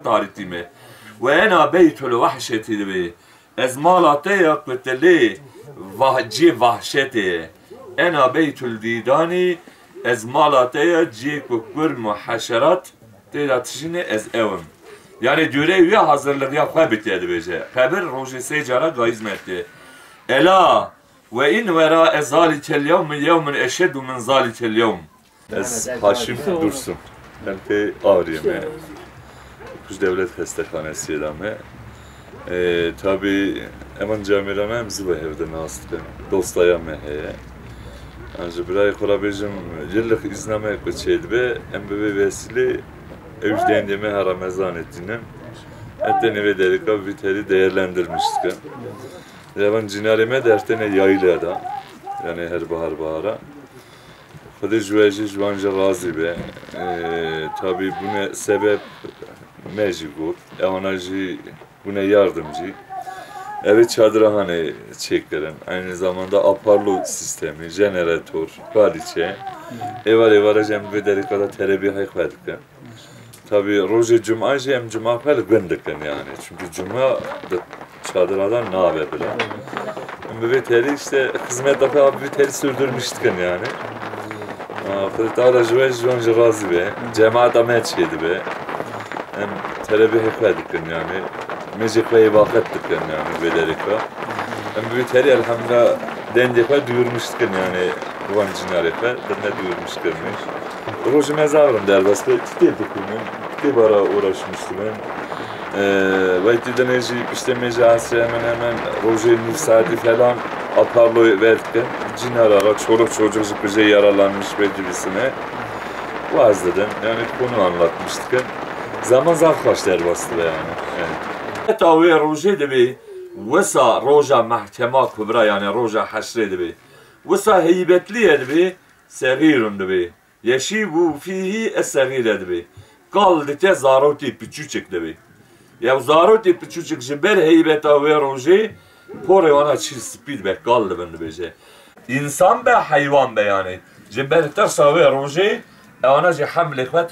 طارتيمه وانا بيت الوحشة دبي ازمالاتي قتلي جي وحشتي انا بيت الديداني ازمالاتي جي كوكور محشرات تيراتشيني از اوم yani görev hazırlık yapma bitedi bece. Kabir roji secara gayizmetti. Ela ve in vera ezalikel yevmin eşeddu min zalikel yevm. Ez Haşim Dursun. Ben de Ağrı'yım. Kuş Devlet Hastanesi edame. Tabi eman camirana emzi ve evde nasıl dostaya meheye. Anca bir ay korabecim yıllık izname koçeydi be embe vesile evden deme haramezan ettiğinden hatta neve dedik abi biteri değerlendirmiştik. Yaban cinareme dertene yayla da yani her bahara. Hadi jüveci jüvanca razı be. Tabi buna sebep mecbur. Evanajı buna yardımcı. Evet çadırhane çeklerin. Aynı zamanda aparlı sistemi, jeneratör, kaliçe. Evara cem dedik kadar terebi hayık tabi roje cuma jem cuma pel gındıkın yani. Çünkü cuma çadırlardan ne haber bile. Müveteri işte hizmet dakika abi müveteri sürdürmüştük yani. Fırtara jüveci razı be. Cemaat amet şeydi be. Hem terebi hekvedik yani. Mecikveyi vakittik yani bederika. Hem müveteri elhamdülillah dendikve duyurmuştuk yani. Ruan cinarete denne duyurmuştuk. Roje mezarım derbas ve titeydik bunun. Tibara uğraşmıştım ben. Belki de işte mecası hemen Roje Nifsadi falan aparlı verdik. Cinarara çoluk çocuk bize yaralanmış belirlisine vazladım. Yani konu anlatmıştık. Zaman zarflaş derbastı yani. Tabii Roje de bir vesa Roja mahkema kubra yani Roja haşre de bir vesa heybetli de bir sevirun de bir yeşibu fihi es-sagir de bir kaldı ki zaroti küçük de bir ya zaroti küçük jiber heybeta ve Roje pore ona çiz speed be kaldı ben de bir insan be hayvan be yani jiber tersa ve Roje ona ji hamle ve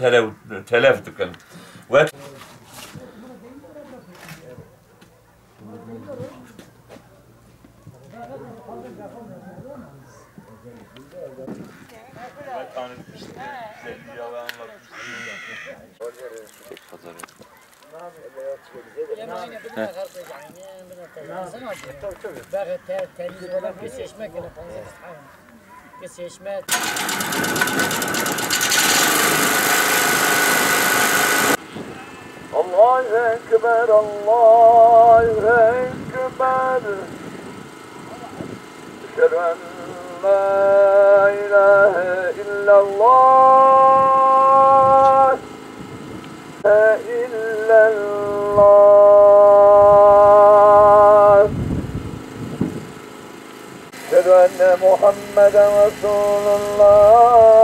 telef dıkın ve Allahu Ekber, Allahu Ekber. Eşhedü en la ilahe illallah. İllallah. Eşhedü enne Muhammeden Resulullah.